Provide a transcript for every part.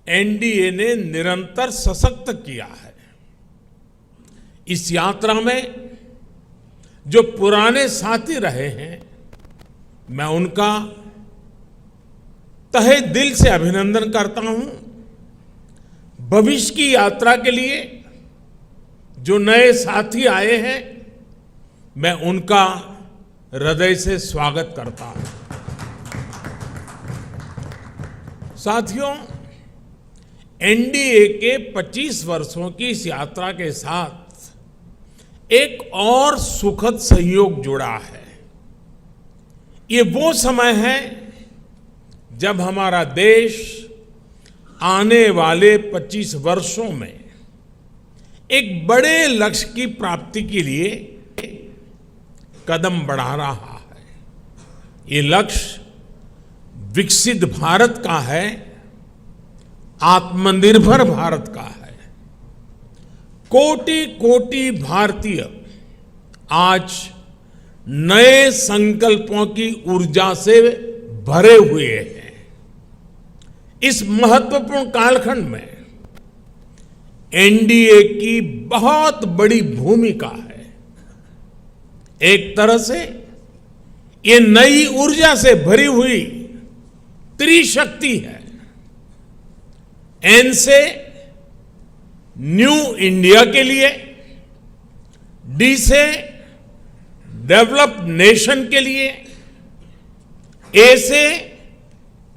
NDA ने निरंतर सशक्त किया है। इस यात्रा में जो पुराने साथी रहे हैं, मैं उनका तहे दिल से अभिनंदन करता हूं। भविष्य की यात्रा के लिए जो नए साथी आए हैं, मैं उनका हृदय से स्वागत करता हूं। साथियों, एनडीए के 25 वर्षों की इस यात्रा के साथ एक और सुखद संयोग जुड़ा है। ये वो समय है जब हमारा देश आने वाले 25 वर्षों में एक बड़े लक्ष्य की प्राप्ति के लिए कदम बढ़ा रहा है। ये लक्ष्य विकसित भारत का है, आत्मनिर्भर भारत का है। कोटि कोटि भारतीय आज नए संकल्पों की ऊर्जा से भरे हुए हैं। इस महत्वपूर्ण कालखंड में एनडीए की बहुत बड़ी भूमिका है। एक तरह से ये नई ऊर्जा से भरी हुई त्रिशक्ति है। एन से न्यू इंडिया के लिए, डी से डेवलप्ड नेशन के लिए, ए से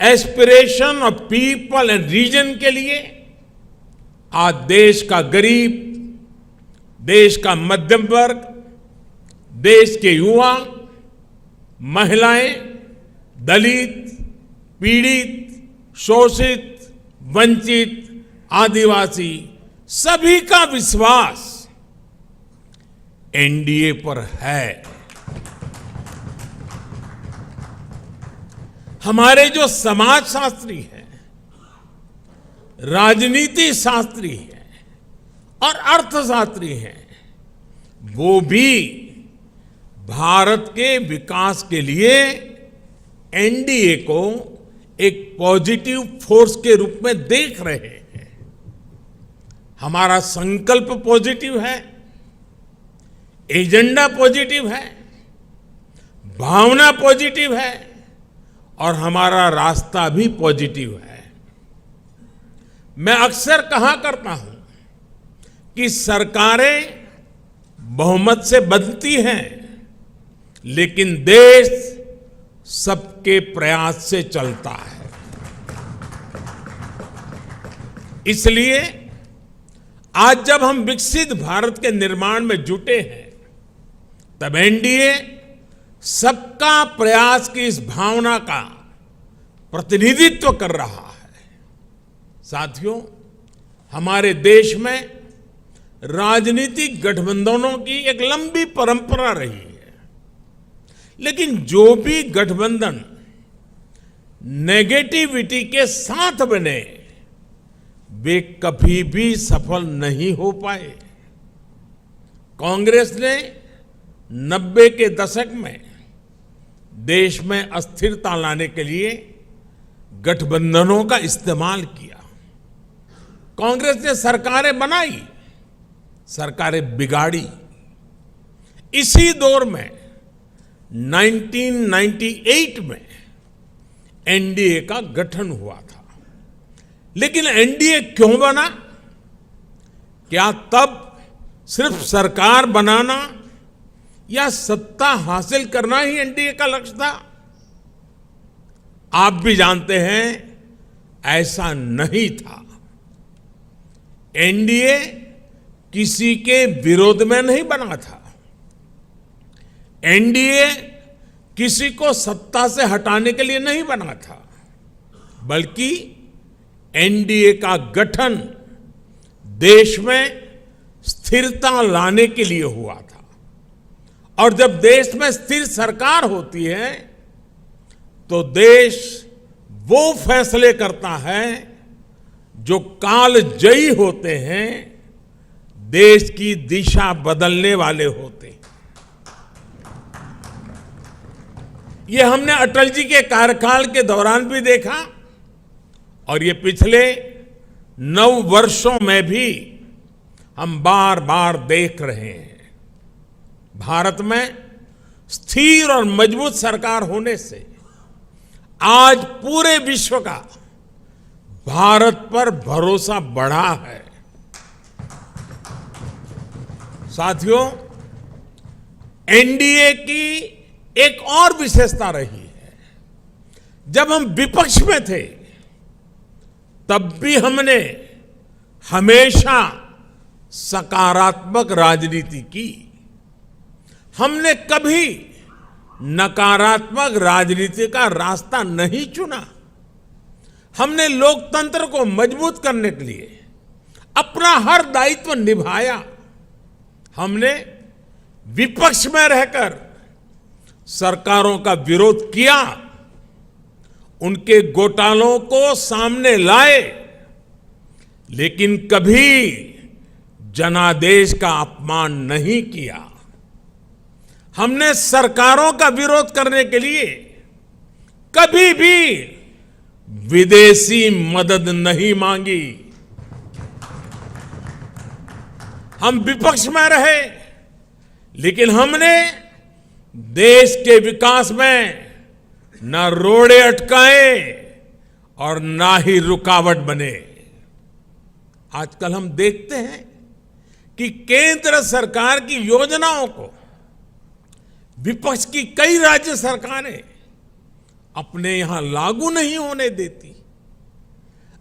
aspiration of people and region के लिए। आज देश का गरीब, देश का मध्यम वर्ग, देश के युवा, महिलाएं, दलित, पीड़ित, शोषित, वंचित, आदिवासी, सभी का विश्वास एनडीए पर है। हमारे जो समाजशास्त्री हैं, राजनीति शास्त्री हैं और अर्थशास्त्री हैं, वो भी भारत के विकास के लिए एनडीए को एक पॉजिटिव फोर्स के रूप में देख रहे हैं। हमारा संकल्प पॉजिटिव है, एजेंडा पॉजिटिव है, भावना पॉजिटिव है और हमारा रास्ता भी पॉजिटिव है। मैं अक्सर कहा करता हूं कि सरकारें बहुमत से बनती हैं, लेकिन देश सबके प्रयास से चलता है। इसलिए आज जब हम विकसित भारत के निर्माण में जुटे हैं, तब एनडीए सबका प्रयास की इस भावना का प्रतिनिधित्व कर रहा है। साथियों, हमारे देश में राजनीतिक गठबंधनों की एक लंबी परंपरा रही है, लेकिन जो भी गठबंधन नेगेटिविटी के साथ बने, वे कभी भी सफल नहीं हो पाए। कांग्रेस ने 90 के दशक में देश में अस्थिरता लाने के लिए गठबंधनों का इस्तेमाल किया। कांग्रेस ने सरकारें बनाई, सरकारें बिगाड़ी। इसी दौर में 1998 में एनडीए का गठन हुआ था। लेकिन एनडीए क्यों बना? क्या तब सिर्फ सरकार बनाना या सत्ता हासिल करना ही एनडीए का लक्ष्य था? आप भी जानते हैं, ऐसा नहीं था। एनडीए किसी के विरोध में नहीं बना था। एनडीए किसी को सत्ता से हटाने के लिए नहीं बना था, बल्कि एनडीए का गठन देश में स्थिरता लाने के लिए हुआ था। और जब देश में स्थिर सरकार होती है, तो देश वो फैसले करता है जो कालजयी होते हैं, देश की दिशा बदलने वाले होते हैं। ये हमने अटल जी के कार्यकाल के दौरान भी देखा और ये पिछले 9 वर्षों में भी हम बार बार देख रहे हैं। भारत में स्थिर और मजबूत सरकार होने से आज पूरे विश्व का भारत पर भरोसा बढ़ा है। साथियों, एनडीए की एक और विशेषता रही है। जब हम विपक्ष में थे तब भी हमने हमेशा सकारात्मक राजनीति की। हमने कभी नकारात्मक राजनीति का रास्ता नहीं चुना। हमने लोकतंत्र को मजबूत करने के लिए अपना हर दायित्व निभाया। हमने विपक्ष में रहकर सरकारों का विरोध किया, उनके घोटालों को सामने लाए, लेकिन कभी जनादेश का अपमान नहीं किया। हमने सरकारों का विरोध करने के लिए कभी भी विदेशी मदद नहीं मांगी। हम विपक्ष में रहे, लेकिन हमने देश के विकास में न रोड़े अटकाए और ना ही रुकावट बने। आजकल हम देखते हैं कि केंद्र सरकार की योजनाओं को विपक्ष की कई राज्य सरकारें अपने यहां लागू नहीं होने देती।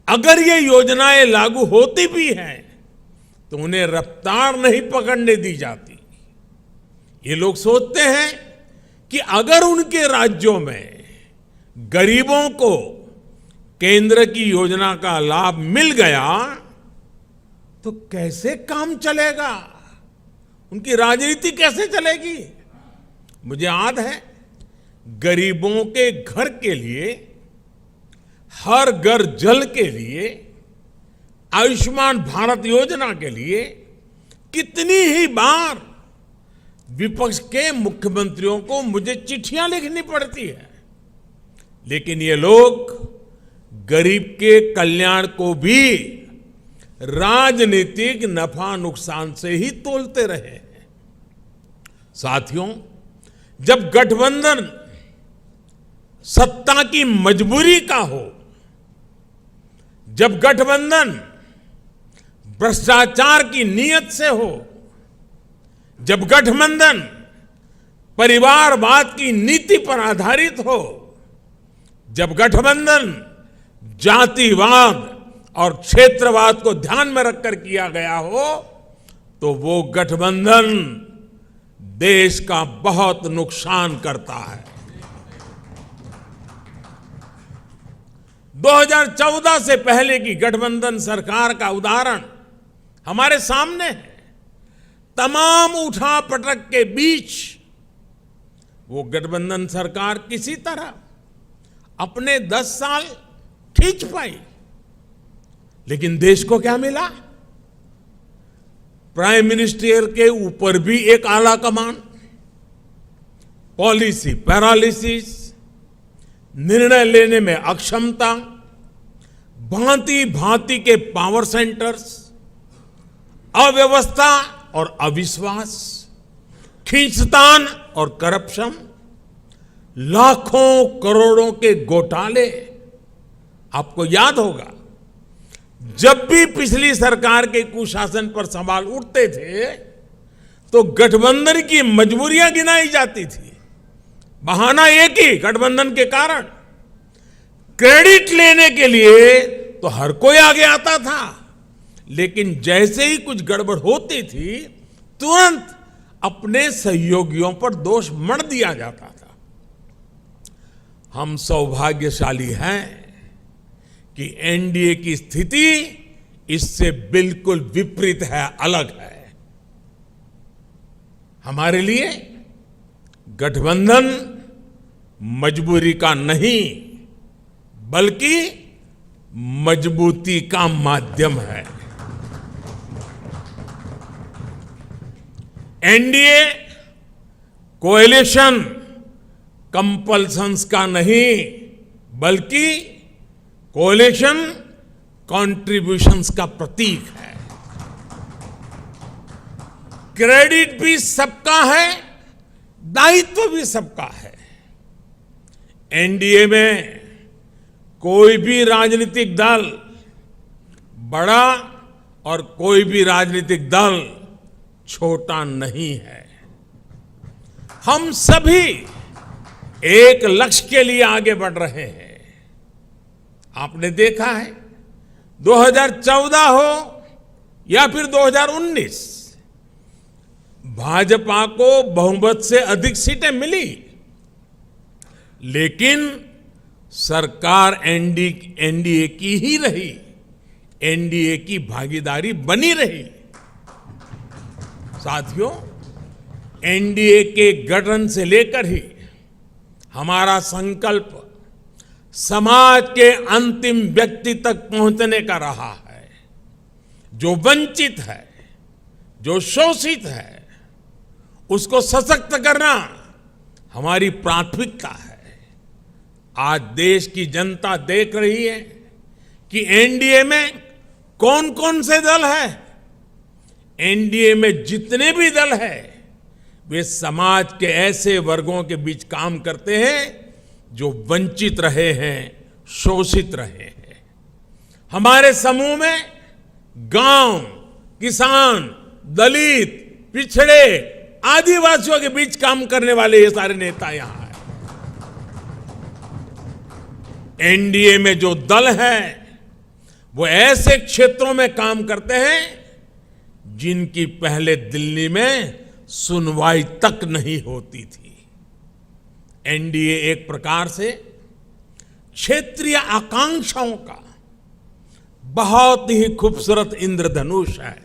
अगर ये योजनाएं लागू होती भी हैं तो उन्हें रफ्तार नहीं पकड़ने दी जाती। ये लोग सोचते हैं कि अगर उनके राज्यों में गरीबों को केंद्र की योजना का लाभ मिल गया तो कैसे काम चलेगा, उनकी राजनीति कैसे चलेगी। मुझे याद है, गरीबों के घर के लिए, हर घर जल के लिए, आयुष्मान भारत योजना के लिए कितनी ही बार विपक्ष के मुख्यमंत्रियों को मुझे चिट्ठियां लिखनी पड़ती है, लेकिन ये लोग गरीब के कल्याण को भी राजनीतिक नफा नुकसान से ही तोलते रहे हैं। साथियों, जब गठबंधन सत्ता की मजबूरी का हो, जब गठबंधन भ्रष्टाचार की नीयत से हो, जब गठबंधन परिवारवाद की नीति पर आधारित हो, जब गठबंधन जातिवाद और क्षेत्रवाद को ध्यान में रखकर किया गया हो, तो वो गठबंधन देश का बहुत नुकसान करता है। 2014 से पहले की गठबंधन सरकार का उदाहरण हमारे सामने है। तमाम उठापटक के बीच वो गठबंधन सरकार किसी तरह अपने 10 साल खींच पाई, लेकिन देश को क्या मिला? प्राइम मिनिस्टर के ऊपर भी एक आला कमान, पॉलिसी पैरालिसिस, निर्णय लेने में अक्षमता, भांति भांति के पावर सेंटर्स, अव्यवस्था और अविश्वास, खींचतान और करप्शन, लाखों करोड़ों के घोटाले। आपको याद होगा, जब भी पिछली सरकार के कुशासन पर सवाल उठते थे तो गठबंधन की मजबूरियां गिनाई जाती थी। बहाना एक ही, गठबंधन के कारण। क्रेडिट लेने के लिए तो हर कोई आगे आता था, लेकिन जैसे ही कुछ गड़बड़ होती थी तुरंत अपने सहयोगियों पर दोष मढ़ दिया जाता था। हम सौभाग्यशाली हैं कि एनडीए की स्थिति इससे बिल्कुल विपरीत है, अलग है। हमारे लिए गठबंधन मजबूरी का नहीं बल्कि मजबूती का माध्यम है। एनडीए कोएलिशन कंपल्सन्स का नहीं बल्कि कोएलिशन कॉन्ट्रिब्यूशंस का प्रतीक है। क्रेडिट भी सबका है, दायित्व भी सबका है। एनडीए में कोई भी राजनीतिक दल बड़ा और कोई भी राजनीतिक दल छोटा नहीं है। हम सभी एक लक्ष्य के लिए आगे बढ़ रहे हैं। आपने देखा है 2014 हो या फिर 2019, भाजपा को बहुमत से अधिक सीटें मिली, लेकिन सरकार एनडीए की ही रही, एनडीए की भागीदारी बनी रही। साथियों, एनडीए के गठन से लेकर ही हमारा संकल्प समाज के अंतिम व्यक्ति तक पहुंचने का रहा है। जो वंचित है, जो शोषित है, उसको सशक्त करना हमारी प्राथमिकता है। आज देश की जनता देख रही है कि एनडीए में कौन कौन से दल हैं। एनडीए में जितने भी दल हैं, वे समाज के ऐसे वर्गों के बीच काम करते हैं जो वंचित रहे हैं, शोषित रहे हैं। हमारे समूह में गांव, किसान, दलित, पिछड़े, आदिवासियों के बीच काम करने वाले ये सारे नेता यहां हैं। एनडीए में जो दल हैं, वो ऐसे क्षेत्रों में काम करते हैं जिनकी पहले दिल्ली में सुनवाई तक नहीं होती थी। एनडीए एक प्रकार से क्षेत्रीय आकांक्षाओं का बहुत ही खूबसूरत इंद्रधनुष है।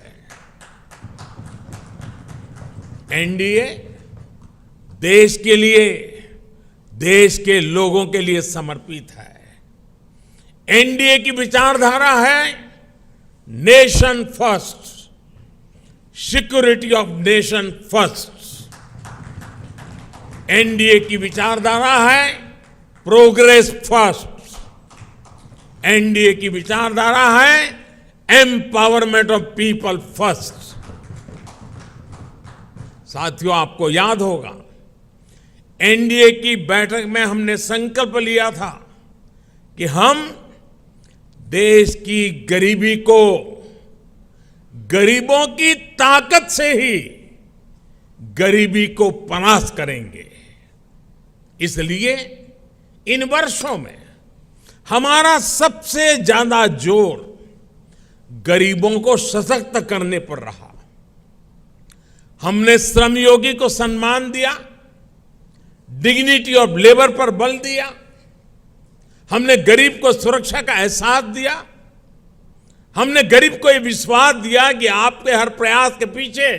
एनडीए देश के लिए, देश के लोगों के लिए समर्पित है। एनडीए की विचारधारा है nation first, security of nation first. NDA की विचारधारा है प्रोग्रेस फर्स्ट। एनडीए की विचारधारा है एम्पावरमेंट ऑफ पीपल फर्स्ट। साथियों, आपको याद होगा एनडीए की बैठक में हमने संकल्प लिया था कि हम देश की गरीबी को गरीबों की ताकत से ही गरीबी को परास्त करेंगे। इसलिए इन वर्षों में हमारा सबसे ज्यादा जोर गरीबों को सशक्त करने पर रहा। हमने श्रमयोगी को सम्मान दिया, डिग्निटी ऑफ लेबर पर बल दिया। हमने गरीब को सुरक्षा का एहसास दिया। हमने गरीब को यह विश्वास दिया कि आपके हर प्रयास के पीछे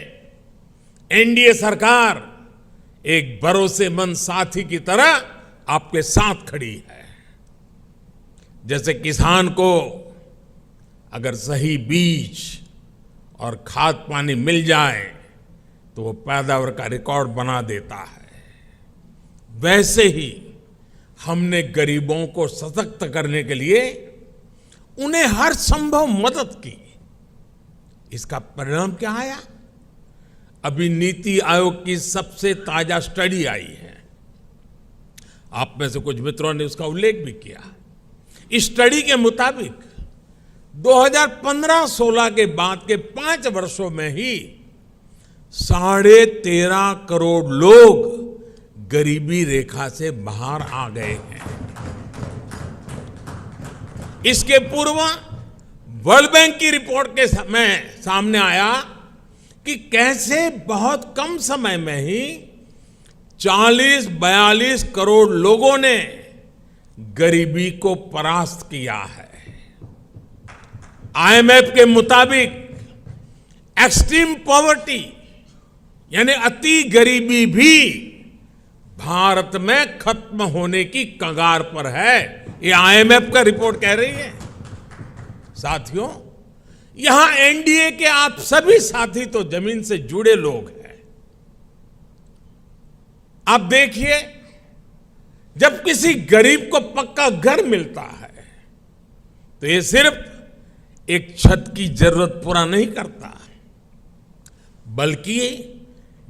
एनडीए सरकार एक भरोसेमंद साथी की तरह आपके साथ खड़ी है। जैसे किसान को अगर सही बीज और खाद पानी मिल जाए तो वो पैदावार का रिकॉर्ड बना देता है, वैसे ही हमने गरीबों को सशक्त करने के लिए उन्हें हर संभव मदद की। इसका परिणाम क्या आया? अभी नीति आयोग की सबसे ताजा स्टडी आई है, आप में से कुछ मित्रों ने उसका उल्लेख भी किया। इस स्टडी के मुताबिक 2015-16 के बाद के 5 वर्षों में ही 13.5 करोड़ लोग गरीबी रेखा से बाहर आ गए हैं। इसके पूर्व वर्ल्ड बैंक की रिपोर्ट के समय सामने आया कि कैसे बहुत कम समय में ही 40-42 करोड़ लोगों ने गरीबी को परास्त किया है। आईएमएफ के मुताबिक एक्सट्रीम पॉवर्टी यानी अति गरीबी भी भारत में खत्म होने की कगार पर है। ये आईएमएफ का रिपोर्ट कह रही है। साथियों, यहां एनडीए के आप सभी साथी तो जमीन से जुड़े लोग हैं। आप देखिए, जब किसी गरीब को पक्का घर मिलता है तो ये सिर्फ एक छत की जरूरत पूरा नहीं करता, बल्कि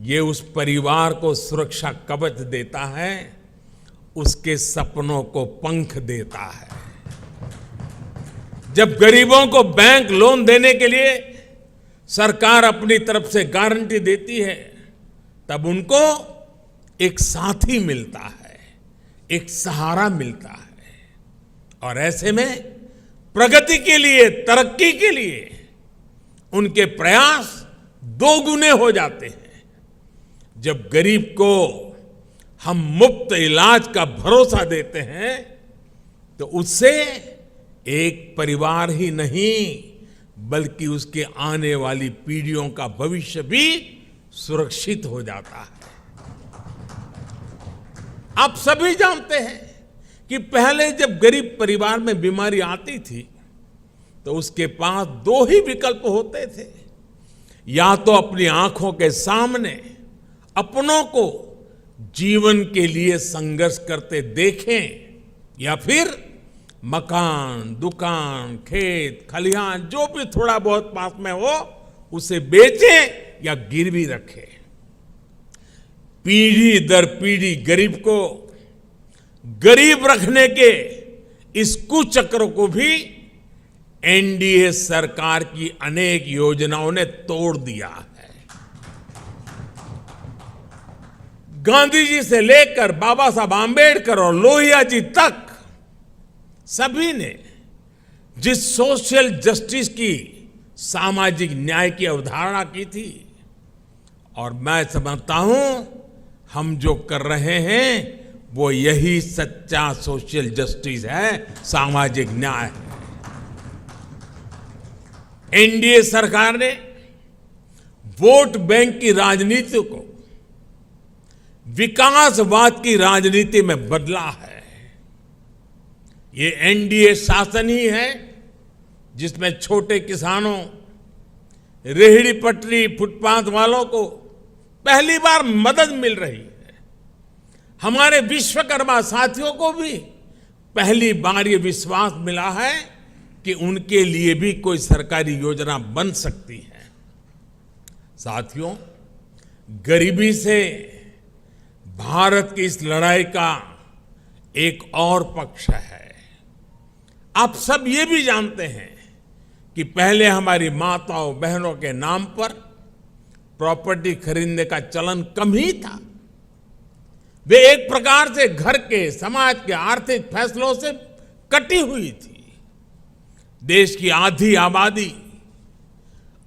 ये उस परिवार को सुरक्षा कवच देता है, उसके सपनों को पंख देता है। जब गरीबों को बैंक लोन देने के लिए सरकार अपनी तरफ से गारंटी देती है, तब उनको एक साथी मिलता है, एक सहारा मिलता है। और ऐसे में प्रगति के लिए, तरक्की के लिए उनके प्रयास दोगुने हो जाते हैं। जब गरीब को हम मुफ्त इलाज का भरोसा देते हैं, तो उससे एक परिवार ही नहीं, बल्कि उसके आने वाली पीढ़ियों का भविष्य भी सुरक्षित हो जाता है। आप सभी जानते हैं कि पहले जब गरीब परिवार में बीमारी आती थी, तो उसके पास दो ही विकल्प होते थे। या तो अपनी आंखों के सामने अपनों को जीवन के लिए संघर्ष करते देखें, या फिर मकान, दुकान, खेत, खलिहान जो भी थोड़ा बहुत पास में हो, उसे बेचें या गिरवी रखें। पीढ़ी दर पीढ़ी गरीब को गरीब रखने के इस कुचक्र को भी एनडीए सरकार की अनेक योजनाओं ने तोड़ दिया है। गांधी जी से लेकर बाबा साहब आंबेडकर और लोहिया जी तक सभी ने जिस सोशल जस्टिस की, सामाजिक न्याय की अवधारणा की थी, और मैं समझता हूं हम जो कर रहे हैं वो यही सच्चा सोशल जस्टिस है, सामाजिक न्याय है। एनडीए सरकार ने वोट बैंक की राजनीति को विकासवाद की राजनीति में बदला है। ये एनडीए शासन ही है जिसमें छोटे किसानों, रेहड़ी पटरी, फुटपाथ वालों को पहली बार मदद मिल रही है। हमारे विश्वकर्मा साथियों को भी पहली बार ये विश्वास मिला है कि उनके लिए भी कोई सरकारी योजना बन सकती है। साथियों, गरीबी से भारत की इस लड़ाई का एक और पक्ष है। आप सब ये भी जानते हैं कि पहले हमारी माताओं बहनों के नाम पर प्रॉपर्टी खरीदने का चलन कम ही था। वे एक प्रकार से घर के, समाज के आर्थिक फैसलों से कटी हुई थी। देश की आधी आबादी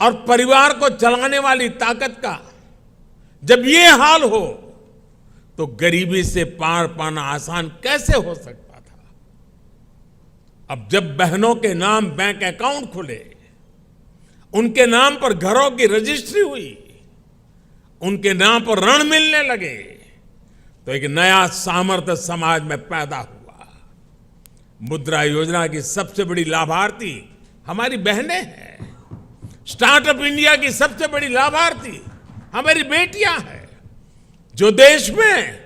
और परिवार को चलाने वाली ताकत का जब ये हाल हो, तो गरीबी से पार पाना आसान कैसे हो सकता था। अब जब बहनों के नाम बैंक अकाउंट खुले, उनके नाम पर घरों की रजिस्ट्री हुई, उनके नाम पर ऋण मिलने लगे, तो एक नया सामर्थ्य समाज में पैदा हुआ। मुद्रा योजना की सबसे बड़ी लाभार्थी हमारी बहनें हैं। स्टार्टअप इंडिया की सबसे बड़ी लाभार्थी हमारी बेटियां हैं। जो देश में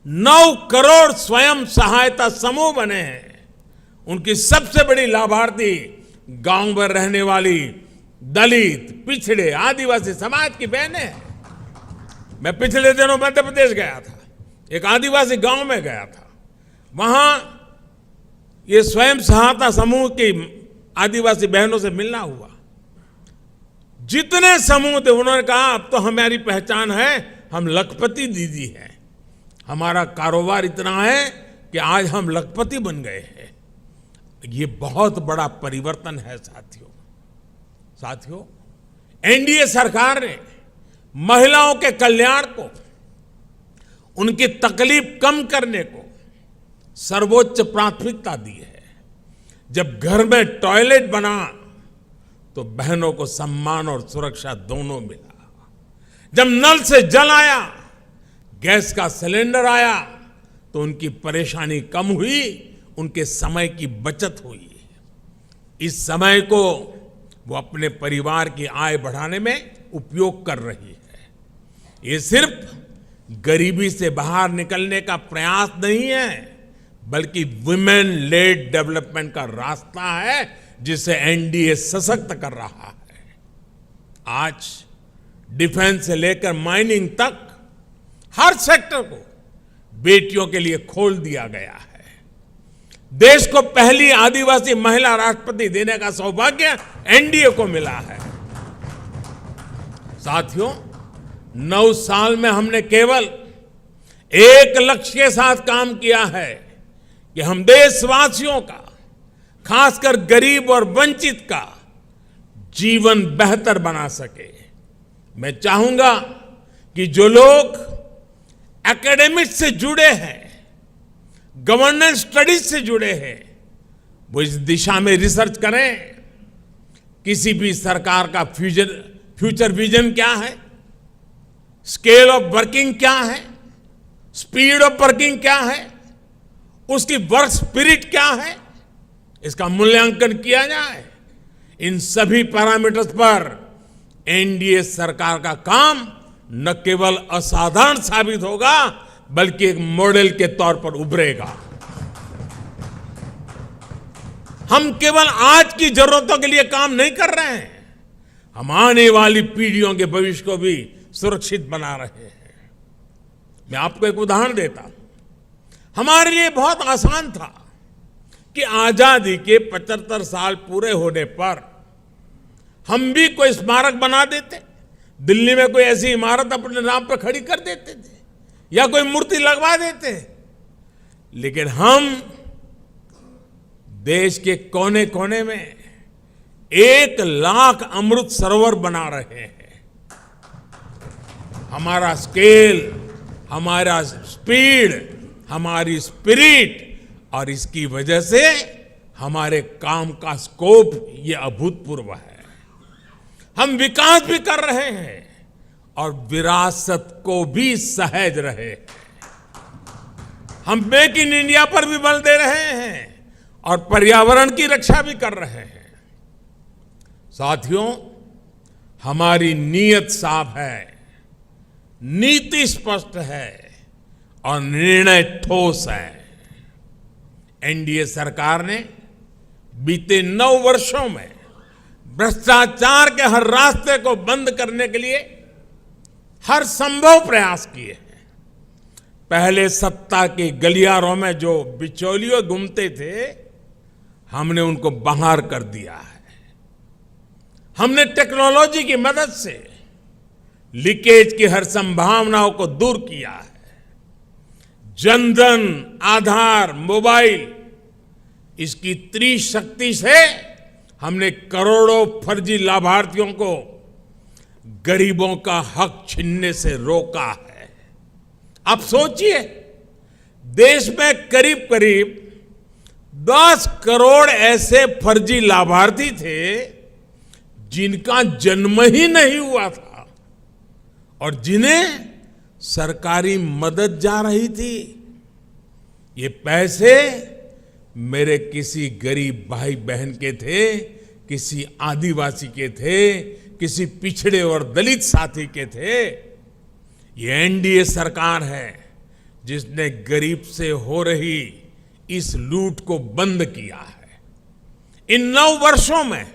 9 करोड़ स्वयं सहायता समूह बने हैं, उनकी सबसे बड़ी लाभार्थी गांव में रहने वाली दलित, पिछड़े, आदिवासी समाज की बहनें हैं। मैं पिछले दिनों मध्य प्रदेश गया था, एक आदिवासी गांव में गया था। वहां ये स्वयं सहायता समूह की आदिवासी बहनों से मिलना हुआ। जितने समूह थे, उन्होंने कहा अब तो हमारी पहचान है, हम लखपति दीदी हैं। हमारा कारोबार इतना है कि आज हम लखपति बन गए हैं। ये बहुत बड़ा परिवर्तन है साथियों, एनडीए सरकार ने महिलाओं के कल्याण को, उनकी तकलीफ कम करने को सर्वोच्च प्राथमिकता दी है। जब घर में टॉयलेट बना तो बहनों को सम्मान और सुरक्षा दोनों मिला। जब नल से जल आया, गैस का सिलेंडर आया, तो उनकी परेशानी कम हुई, उनके समय की बचत हुई। इस समय को वो अपने परिवार की आय बढ़ाने में उपयोग कर रही है। ये सिर्फ गरीबी से बाहर निकलने का प्रयास नहीं है, बल्कि वुमेन लेड डेवलपमेंट का रास्ता है, जिसे एनडीए सशक्त कर रहा है। आज डिफेंस से लेकर माइनिंग तक हर सेक्टर को बेटियों के लिए खोल दिया गया है। देश को पहली आदिवासी महिला राष्ट्रपति देने का सौभाग्य एनडीए को मिला है। साथियों, 9 साल में हमने केवल एक लक्ष्य के साथ काम किया है कि हम देशवासियों का, खासकर गरीब और वंचित का जीवन बेहतर बना सके। मैं चाहूंगा कि जो लोग एकेडमिक्स से जुड़े हैं, गवर्नेंस स्टडीज से जुड़े हैं, वो इस दिशा में रिसर्च करें। किसी भी सरकार का फ्यूचर विजन क्या है, स्केल ऑफ वर्किंग क्या है, स्पीड ऑफ वर्किंग क्या है, उसकी वर्क स्पिरिट क्या है, इसका मूल्यांकन किया जाए। इन सभी पैरामीटर्स पर एनडीए सरकार का काम न केवल असाधारण साबित होगा, बल्कि एक मॉडल के तौर पर उभरेगा। हम केवल आज की जरूरतों के लिए काम नहीं कर रहे हैं, हम आने वाली पीढ़ियों के भविष्य को भी सुरक्षित बना रहे हैं। मैं आपको एक उदाहरण देता हूं। हमारे लिए बहुत आसान था कि आजादी के 75 साल पूरे होने पर हम भी कोई स्मारक बना देते, दिल्ली में कोई ऐसी इमारत अपने नाम पर खड़ी कर देते थे या कोई मूर्ति लगवा देते। लेकिन हम देश के कोने कोने में 1 लाख अमृत सरोवर बना रहे हैं। हमारा स्केल, हमारा स्पीड, हमारी स्पिरिट और इसकी वजह से हमारे काम का स्कोप ये अभूतपूर्व है। हम विकास भी कर रहे हैं और विरासत को भी सहेज रहे हैं। हम मेक इन इंडिया पर भी बल दे रहे हैं और पर्यावरण की रक्षा भी कर रहे हैं। साथियों, हमारी नीयत साफ है, नीति स्पष्ट है और निर्णय ठोस है। एनडीए सरकार ने बीते 9 वर्षों में भ्रष्टाचार के हर रास्ते को बंद करने के लिए हर संभव प्रयास किए हैं। पहले सत्ता के गलियारों में जो बिचौलिए घूमते थे, हमने उनको बाहर कर दिया है। हमने टेक्नोलॉजी की मदद से लीकेज की हर संभावनाओं को दूर किया है। जनधन, आधार, मोबाइल, इसकी त्रिशक्ति से हमने करोड़ों फर्जी लाभार्थियों को गरीबों का हक छीनने से रोका है। आप सोचिए, देश में करीब करीब 10 करोड़ ऐसे फर्जी लाभार्थी थे जिनका जन्म ही नहीं हुआ था और जिन्हें सरकारी मदद जा रही थी। ये पैसे मेरे किसी गरीब भाई बहन के थे, किसी आदिवासी के थे, किसी पिछड़े और दलित साथी के थे। ये एनडीए सरकार है जिसने गरीब से हो रही इस लूट को बंद किया है। इन 9 वर्षों में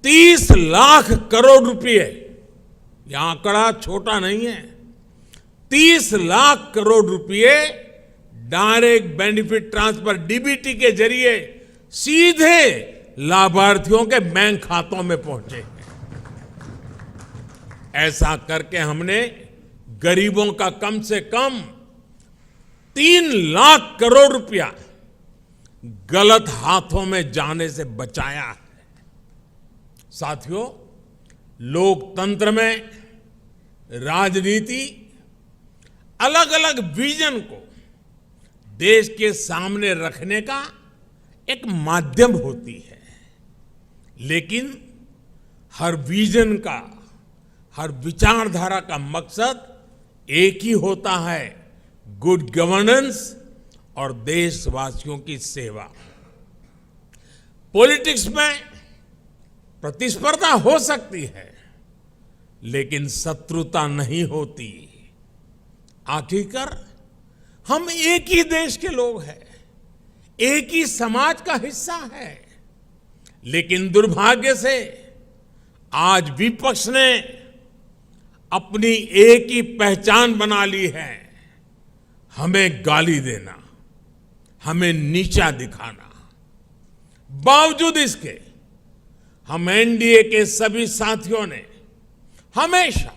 30 लाख करोड़ रुपए, यह आंकड़ा छोटा नहीं है, 30 लाख करोड़ रुपए डायरेक्ट बेनिफिट ट्रांसफर डीबीटी के जरिए सीधे लाभार्थियों के बैंक खातों में पहुंचे हैं। ऐसा करके हमने गरीबों का कम से कम 3 लाख करोड़ रुपया गलत हाथों में जाने से बचाया है। साथियों, लोकतंत्र में राजनीति अलग अलग विजन को देश के सामने रखने का एक माध्यम होती है, लेकिन हर विजन का, हर विचारधारा का मकसद एक ही होता है, गुड गवर्नेंस और देशवासियों की सेवा। पॉलिटिक्स में प्रतिस्पर्धा हो सकती है, लेकिन शत्रुता नहीं होती। आखिरकार हम एक ही देश के लोग हैं, एक ही समाज का हिस्सा है। लेकिन दुर्भाग्य से आज विपक्ष ने अपनी एक ही पहचान बना ली है, हमें गाली देना, हमें नीचा दिखाना। बावजूद इसके हम एनडीए के सभी साथियों ने हमेशा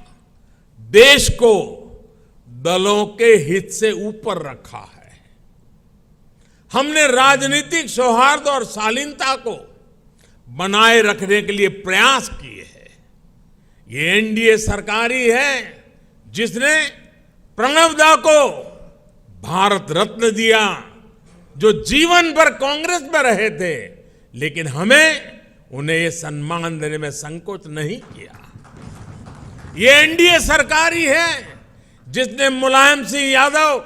देश को दलों के हित से ऊपर रखा है। हमने राजनीतिक सौहार्द और शालीनता को बनाए रखने के लिए प्रयास किए हैं। ये एनडीए सरकार ही है जिसने प्रणब दा को भारत रत्न दिया, जो जीवन भर कांग्रेस में रहे थे, लेकिन हमें उन्हें ये सम्मान देने में संकोच नहीं किया। ये एनडीए सरकार ही है जिसने मुलायम सिंह यादव,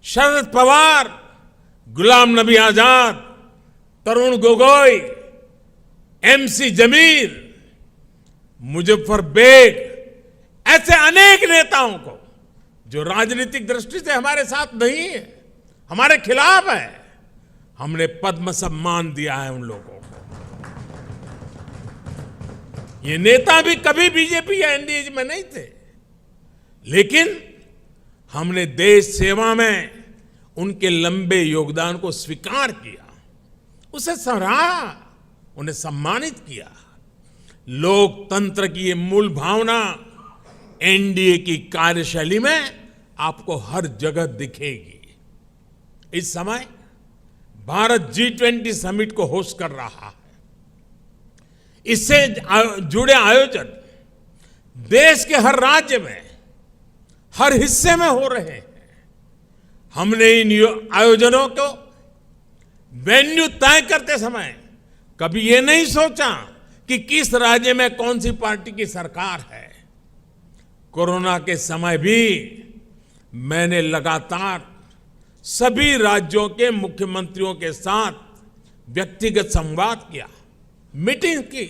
शरद पवार, गुलाम नबी आजाद, तरुण गोगोई, एमसी जमीर, मुजफ्फर बेग, ऐसे अनेक नेताओं को जो राजनीतिक दृष्टि से हमारे साथ नहीं है, हमारे खिलाफ है, हमने पद्म सम्मान दिया है उन लोगों को। ये नेता भी कभी बीजेपी या एनडीए में नहीं थे, लेकिन हमने देश सेवा में उनके लंबे योगदान को स्वीकार किया, उसे सराहा, उन्हें सम्मानित किया। लोकतंत्र की ये मूल भावना एनडीए की कार्यशैली में आपको हर जगह दिखेगी। इस समय भारत G20 समिट को होस्ट कर रहा है। इससे जुड़े आयोजन देश के हर राज्य में, हर हिस्से में हो रहे हैं। हमने इन आयोजनों को वेन्यू तय करते समय कभी ये नहीं सोचा कि किस राज्य में कौन सी पार्टी की सरकार है। कोरोना के समय भी मैंने लगातार सभी राज्यों के मुख्यमंत्रियों के साथ व्यक्तिगत संवाद किया, मीटिंग की।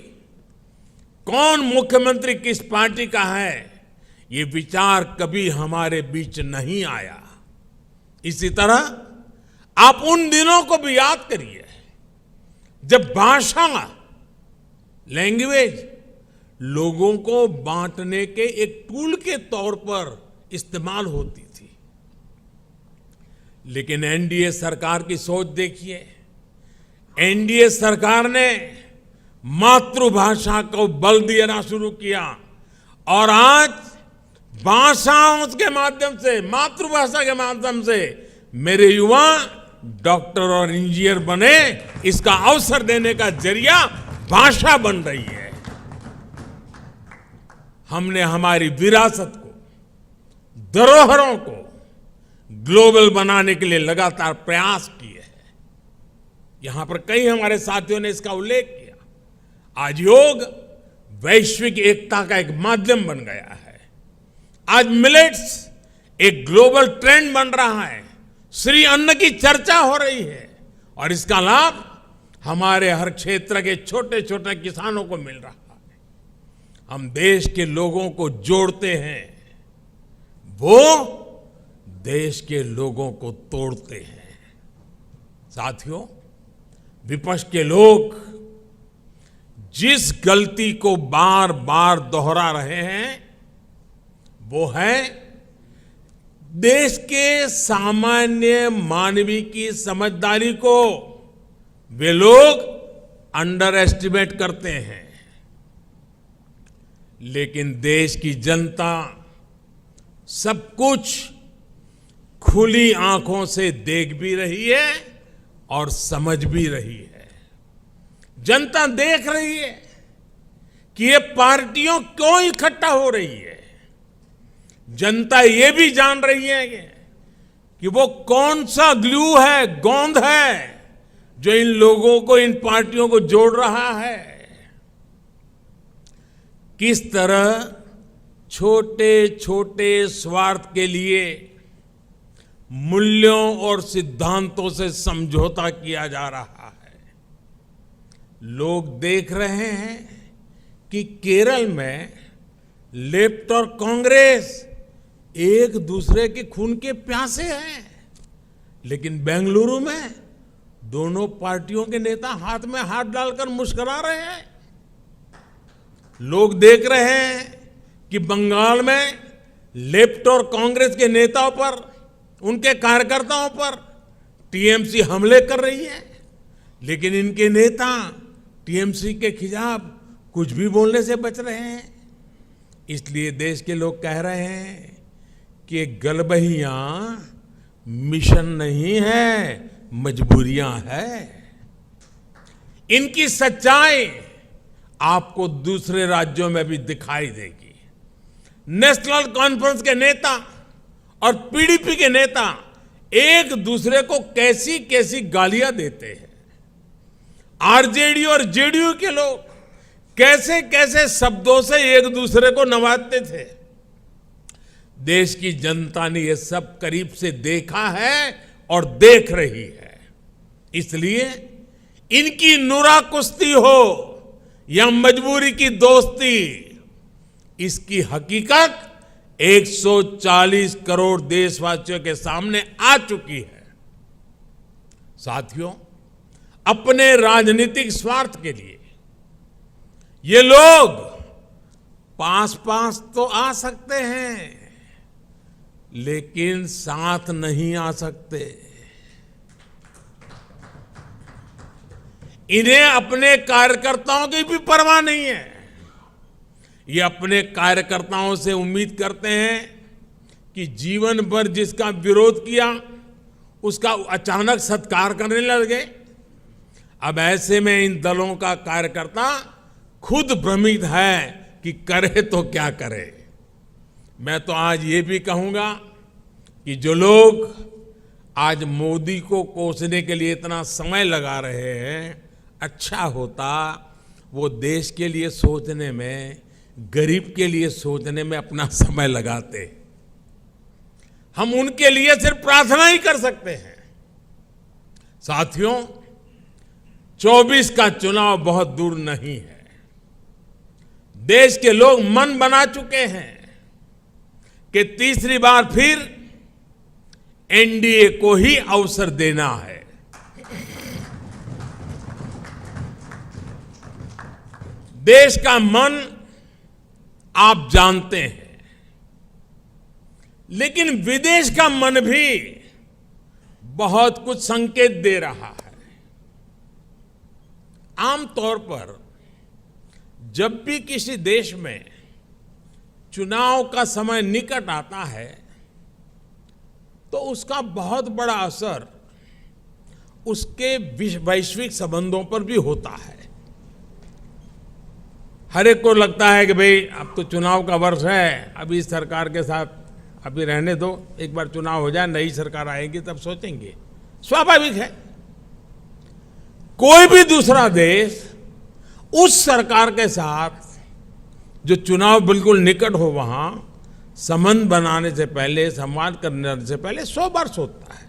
कौन मुख्यमंत्री किस पार्टी का है, ये विचार कभी हमारे बीच नहीं आया। इसी तरह आप उन दिनों को भी याद करिए जब भाषा, लैंग्वेज लोगों को बांटने के एक टूल के तौर पर इस्तेमाल होती थी। लेकिन एनडीए सरकार की सोच देखिए। एनडीए सरकार ने मातृभाषा को बल देना शुरू किया और आज भाषाओं के माध्यम से, मातृभाषा के माध्यम से मेरे युवा डॉक्टर और इंजीनियर बने, इसका अवसर देने का जरिया भाषा बन रही है। हमने हमारी विरासत को, धरोहरों को ग्लोबल बनाने के लिए लगातार प्रयास किए हैं। यहां पर कई हमारे साथियों ने इसका उल्लेख किया। आज योग वैश्विक एकता का एक माध्यम बन गया है। आज मिलेट्स एक ग्लोबल ट्रेंड बन रहा है। श्री अन्न की चर्चा हो रही है और इसका लाभ हमारे हर क्षेत्र के छोटे छोटे किसानों को मिल रहा है। हम देश के लोगों को जोड़ते हैं, वो देश के लोगों को तोड़ते हैं। साथियों, विपक्ष के लोग जिस गलती को बार बार दोहरा रहे हैं वो है देश के सामान्य मानवीय की समझदारी को वे लोग अंडर एस्टिमेट करते हैं। लेकिन देश की जनता सब कुछ खुली आंखों से देख भी रही है और समझ भी रही है। जनता देख रही है कि ये पार्टियों क्यों इकट्ठा हो रही है। जनता ये भी जान रही है कि वो कौन सा ग्लू है, गोंद है जो इन लोगों को, इन पार्टियों को जोड़ रहा है। किस तरह छोटे छोटे स्वार्थ के लिए मूल्यों और सिद्धांतों से समझौता किया जा रहा है। लोग देख रहे हैं कि केरल में लेफ्ट और कांग्रेस एक दूसरे के खून के प्यासे हैं, लेकिन बेंगलुरु में दोनों पार्टियों के नेता हाथ में हाथ डालकर मुस्कुरा रहे हैं। लोग देख रहे हैं कि बंगाल में लेफ्ट और कांग्रेस के नेताओं पर, उनके कार्यकर्ताओं पर टीएमसी हमले कर रही है, लेकिन इनके नेता टीएमसी के खिलाफ कुछ भी बोलने से बच रहे हैं। इसलिए देश के लोग कह रहे हैं कि गलबहियां मिशन नहीं है, मजबूरियां है। इनकी सच्चाई आपको दूसरे राज्यों में भी दिखाई देगी। नेशनल कॉन्फ्रेंस के नेता और पीडीपी के नेता एक दूसरे को कैसी कैसी गालियां देते हैं। आरजेडी और जेडीयू के लोग कैसे कैसे शब्दों से एक दूसरे को नवाजते थे। देश की जनता ने यह सब करीब से देखा है और देख रही है। इसलिए इनकी नुरा कुश्ती हो या मजबूरी की दोस्ती, इसकी हकीकत 140 करोड़ देशवासियों के सामने आ चुकी है। साथियों, अपने राजनीतिक स्वार्थ के लिए ये लोग पास पास तो आ सकते हैं, लेकिन साथ नहीं आ सकते। इन्हें अपने कार्यकर्ताओं की भी परवाह नहीं है। ये अपने कार्यकर्ताओं से उम्मीद करते हैं कि जीवन भर जिसका विरोध किया उसका अचानक सत्कार करने लगे। अब ऐसे में इन दलों का कार्यकर्ता खुद भ्रमित है कि करे तो क्या करे। मैं तो आज ये भी कहूंगा कि जो लोग आज मोदी को कोसने के लिए इतना समय लगा रहे हैं, अच्छा होता वो देश के लिए सोचने में, गरीब के लिए सोचने में अपना समय लगाते। हम उनके लिए सिर्फ प्रार्थना ही कर सकते हैं। साथियों, 24 का चुनाव बहुत दूर नहीं है। देश के लोग मन बना चुके हैं कि तीसरी बार फिर एनडीए को ही अवसर देना है। देश का मन आप जानते हैं, लेकिन विदेश का मन भी बहुत कुछ संकेत दे रहा है। आमतौर पर जब भी किसी देश में चुनाव का समय निकट आता है तो उसका बहुत बड़ा असर उसके वैश्विक संबंधों पर भी होता है। हर एक को लगता है कि भाई अब तो चुनाव का वर्ष है, अभी इस सरकार के साथ अभी रहने दो, एक बार चुनाव हो जाए, नई सरकार आएगी तब सोचेंगे। स्वाभाविक है। कोई भी दूसरा देश उस सरकार के साथ जो चुनाव बिल्कुल निकट हो वहां संबंध बनाने से पहले, संवाद करने से पहले 100 बार सोचता है।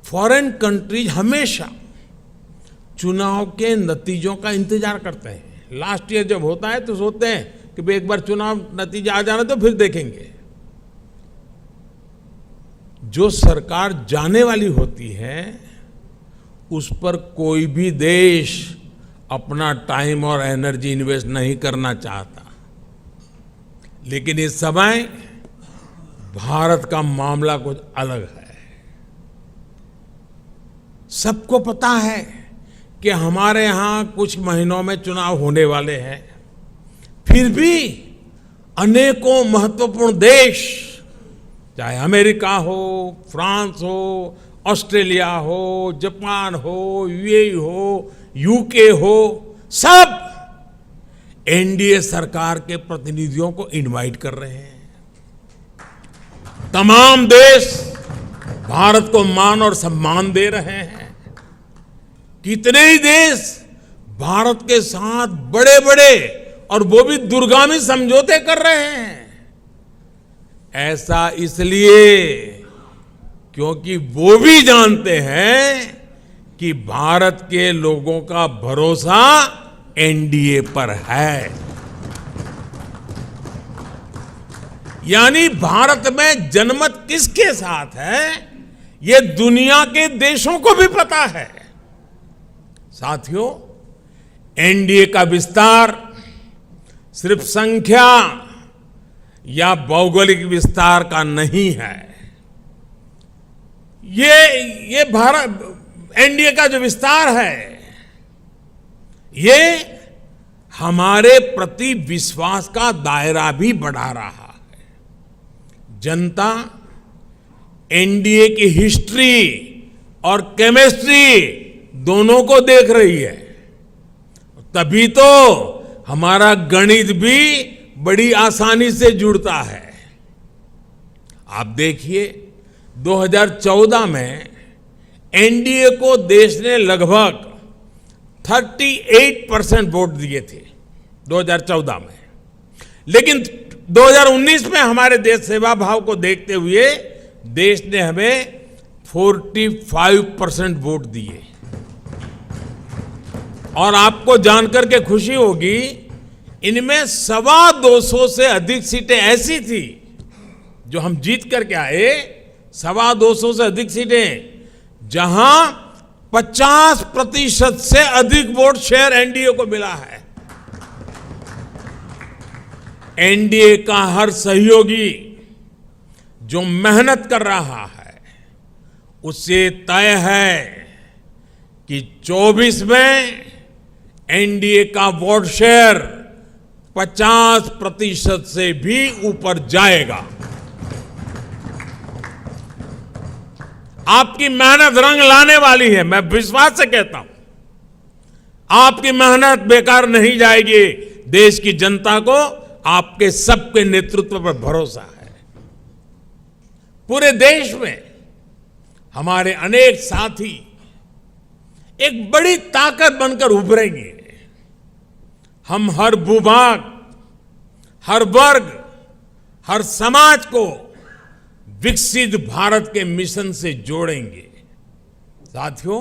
फॉरेन कंट्रीज हमेशा चुनाव के नतीजों का इंतजार करते हैं। लास्ट ईयर जब होता है तो सोचते हैं कि भाई एक बार चुनाव नतीजा आ जाना तो फिर देखेंगे। जो सरकार जाने वाली होती है उस पर कोई भी देश अपना टाइम और एनर्जी इन्वेस्ट नहीं करना चाहता। लेकिन इस समय भारत का मामला कुछ अलग है। सबको पता है कि हमारे यहां कुछ महीनों में चुनाव होने वाले हैं, फिर भी अनेकों महत्वपूर्ण देश, चाहे अमेरिका हो, फ्रांस हो, ऑस्ट्रेलिया हो, जापान हो, यूएई हो, यूके हो, सब एनडीए सरकार के प्रतिनिधियों को इनवाइट कर रहे हैं। तमाम देश भारत को मान और सम्मान दे रहे हैं। कितने ही देश भारत के साथ बड़े बड़े और वो भी दूरगामी समझौते कर रहे हैं। ऐसा इसलिए क्योंकि वो भी जानते हैं कि भारत के लोगों का भरोसा एनडीए पर है। यानी भारत में जनमत किसके साथ है, ये दुनिया के देशों को भी पता है। साथियों, एनडीए का विस्तार सिर्फ संख्या या भौगोलिक विस्तार का नहीं है। ये भारत एनडीए का जो विस्तार है, ये हमारे प्रति विश्वास का दायरा भी बढ़ा रहा है। जनता एनडीए की हिस्ट्री और केमिस्ट्री दोनों को देख रही है, तभी तो हमारा गणित भी बड़ी आसानी से जुड़ता है। आप देखिए, 2014 में एनडीए को देश ने लगभग 38% वोट दिए थे 2014 में, लेकिन 2019 में हमारे देश सेवा भाव को देखते हुए देश ने हमें 45% वोट दिए। और आपको जानकर के खुशी होगी, इनमें 225 से अधिक सीटें ऐसी थी जो हम जीत करके आए, 225 से अधिक सीटें जहां 50% से अधिक वोट शेयर एनडीए को मिला है। एनडीए का हर सहयोगी जो मेहनत कर रहा है, उससे तय है कि 24 में एनडीए का वोट शेयर 50% से भी ऊपर जाएगा। आपकी मेहनत रंग लाने वाली है, मैं विश्वास से कहता हूं। आपकी मेहनत बेकार नहीं जाएगी। देश की जनता को आपके सबके नेतृत्व पर भरोसा है। पूरे देश में हमारे अनेक साथी एक बड़ी ताकत बनकर उभरेंगे। हम हर भूभाग, हर वर्ग, हर समाज को विकसित भारत के मिशन से जोड़ेंगे। साथियों,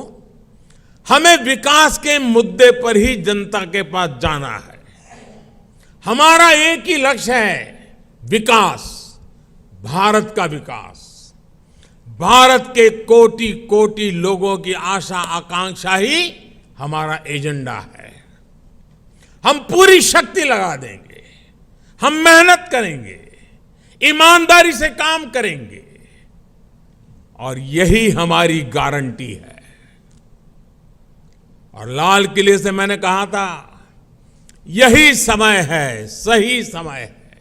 हमें विकास के मुद्दे पर ही जनता के पास जाना है। हमारा एक ही लक्ष्य है, विकास, भारत का विकास। भारत के कोटि कोटि लोगों की आशा आकांक्षा ही हमारा एजेंडा है। हम पूरी शक्ति लगा देंगे, हम मेहनत करेंगे, ईमानदारी से काम करेंगे, और यही हमारी गारंटी है। और लाल किले से मैंने कहा था, यही समय है, सही समय है।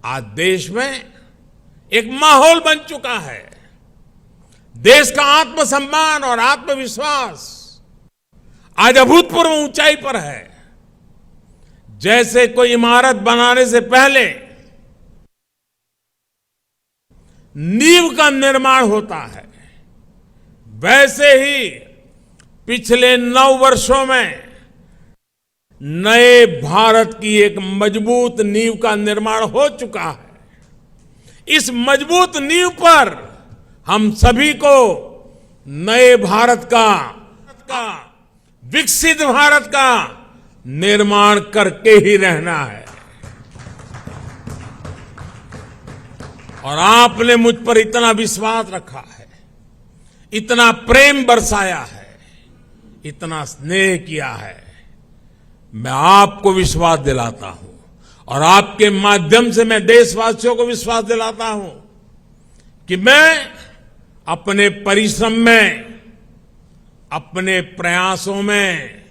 आज देश में एक माहौल बन चुका है। देश का आत्मसम्मान और आत्मविश्वास आज अभूतपूर्व ऊंचाई पर है। जैसे कोई इमारत बनाने से पहले नींव का निर्माण होता है, वैसे ही पिछले 9 वर्षों में नए भारत की एक मजबूत नींव का निर्माण हो चुका है। इस मजबूत नींव पर हम सभी को नए भारत का विकसित भारत का निर्माण करके ही रहना है। और आपने मुझ पर इतना विश्वास रखा है, इतना प्रेम बरसाया है, इतना स्नेह किया है। मैं आपको विश्वास दिलाता हूं और आपके माध्यम से मैं देशवासियों को विश्वास दिलाता हूं कि मैं अपने परिश्रम में, अपने प्रयासों में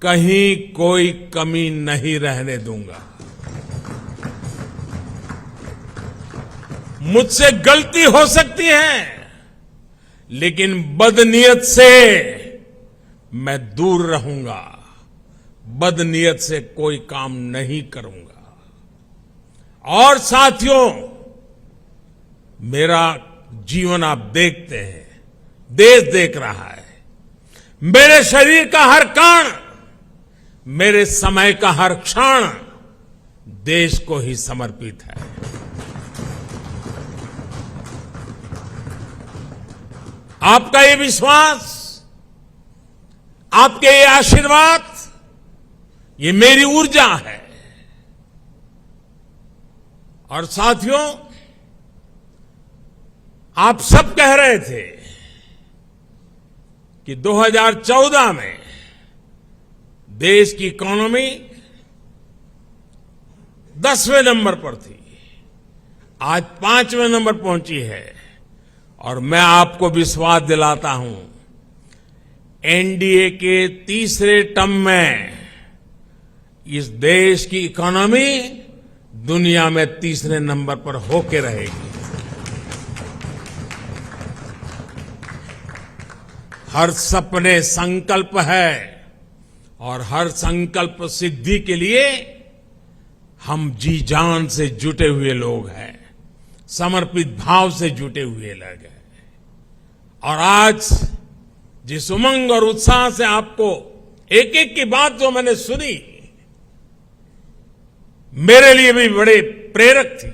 कहीं कोई कमी नहीं रहने दूंगा। मुझसे गलती हो सकती है, लेकिन बदनीयत से मैं दूर रहूंगा। बदनीयत से कोई काम नहीं करूंगा। और साथियों, मेरा जीवन आप देखते हैं, देश देख रहा है। मेरे शरीर का हर कण, मेरे समय का हर क्षण देश को ही समर्पित है। आपका ये विश्वास, आपके ये आशीर्वाद, ये मेरी ऊर्जा है। और साथियों, आप सब कह रहे थे कि 2014 में देश की इकोनॉमी 10वें नंबर पर थी, आज 5वें नंबर पहुंची है। और मैं आपको विश्वास दिलाता हूं, एनडीए के तीसरे टर्म में इस देश की इकोनॉमी दुनिया में तीसरे नंबर पर होके रहेगी। हर सपने संकल्प है और हर संकल्प सिद्धि के लिए हम जी जान से जुटे हुए लोग हैं, समर्पित भाव से जुटे हुए लोग हैं। और आज जिस उमंग और उत्साह से आपको एक एक की बात जो मैंने सुनी, मेरे लिए भी बड़े प्रेरक थी,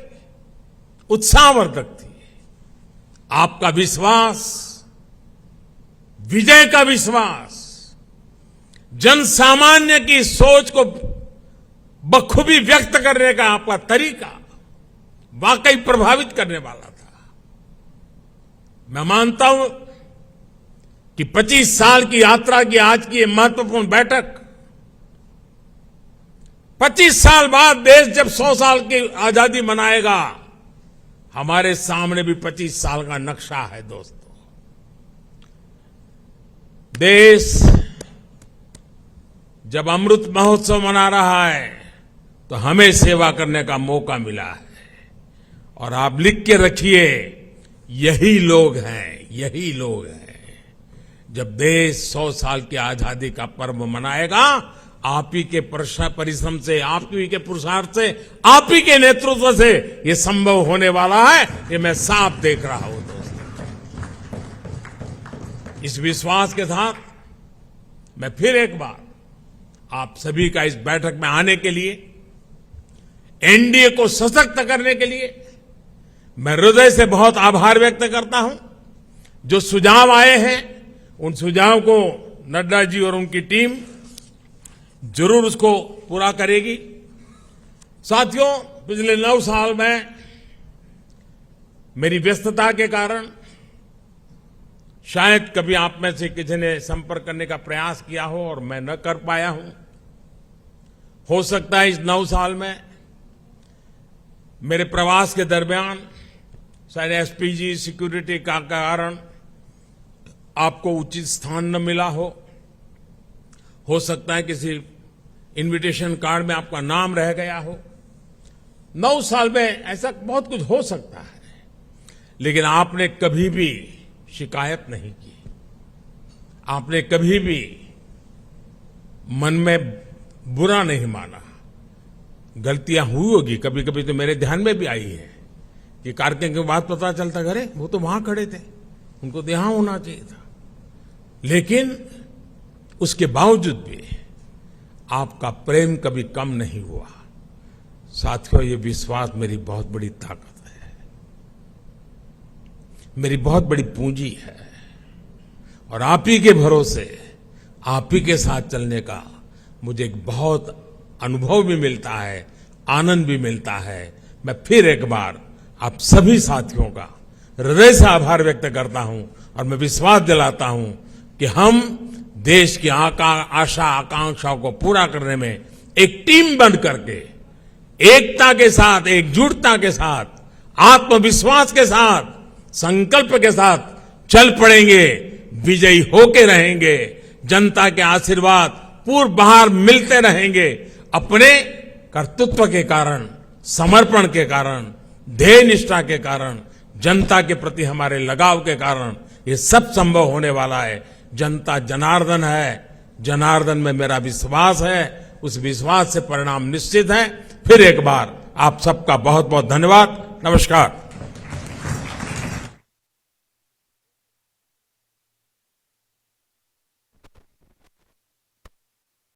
उत्साहवर्धक थी। आपका विश्वास, विजय का विश्वास, जन सामान्य की सोच को बखूबी व्यक्त करने का आपका तरीका वाकई प्रभावित करने वाला था। मैं मानता हूं कि 25 साल की यात्रा की आज की ये महत्वपूर्ण बैठक, 25 साल बाद देश जब 100 साल की आजादी मनाएगा, हमारे सामने भी 25 साल का नक्शा है। दोस्तों, देश जब अमृत महोत्सव मना रहा है तो हमें सेवा करने का मौका मिला है। और आप लिख के रखिए, यही लोग हैं, यही लोग हैं। जब देश 100 साल की आजादी का पर्व मनाएगा, आप ही के परिश्रम से, आप ही के पुरुषार्थ से, आप ही के नेतृत्व से ये संभव होने वाला है, ये मैं साफ देख रहा हूं। दोस्तों, इस विश्वास के साथ मैं फिर एक बार आप सभी का इस बैठक में आने के लिए, एनडीए को सशक्त करने के लिए मैं हृदय से बहुत आभार व्यक्त करता हूं। जो सुझाव आए हैं, उन सुझाव को नड्डा जी और उनकी टीम जरूर उसको पूरा करेगी। साथियों, पिछले 9 साल में मेरी व्यस्तता के कारण शायद कभी आप में से किसी ने संपर्क करने का प्रयास किया हो और मैं न कर पाया हूं। हो सकता है इस 9 साल में मेरे प्रवास के दरमियान शायद एसपीजी सिक्योरिटी का कारण आपको उचित स्थान न मिला हो सकता है किसी इनविटेशन कार्ड में आपका नाम रह गया हो। 9 साल में ऐसा बहुत कुछ हो सकता है, लेकिन आपने कभी भी शिकायत नहीं की, आपने कभी भी मन में बुरा नहीं माना। गलतियां हुई होगी, कभी कभी तो मेरे ध्यान में भी आई है कि कार्यक्रम के बाद पता चलता, अरे वो तो वहां खड़े थे, उनको तो यहां होना चाहिए था। लेकिन उसके बावजूद भी आपका प्रेम कभी कम नहीं हुआ। साथियों, ये विश्वास मेरी बहुत बड़ी ताकत है, मेरी बहुत बड़ी पूंजी है। और आप ही के भरोसे, आप ही के साथ चलने का मुझे एक बहुत अनुभव भी मिलता है, आनंद भी मिलता है। मैं फिर एक बार आप सभी साथियों का हृदय से आभार व्यक्त करता हूं और मैं विश्वास दिलाता हूं कि हम देश की आशा आकांक्षाओं को पूरा करने में एक टीम बन करके, एकता के साथ, एकजुटता के साथ, आत्मविश्वास के साथ, संकल्प के साथ चल पड़ेंगे, विजयी होके रहेंगे। जनता के आशीर्वाद पूर्व बाहर मिलते रहेंगे। अपने कर्तृत्व के कारण, समर्पण के कारण, ध्येय निष्ठा के कारण, जनता के प्रति हमारे लगाव के कारण ये सब संभव होने वाला है। जनता जनार्दन है, जनार्दन में मेरा विश्वास है, उस विश्वास से परिणाम निश्चित है। फिर एक बार आप सबका बहुत बहुत धन्यवाद। नमस्कार।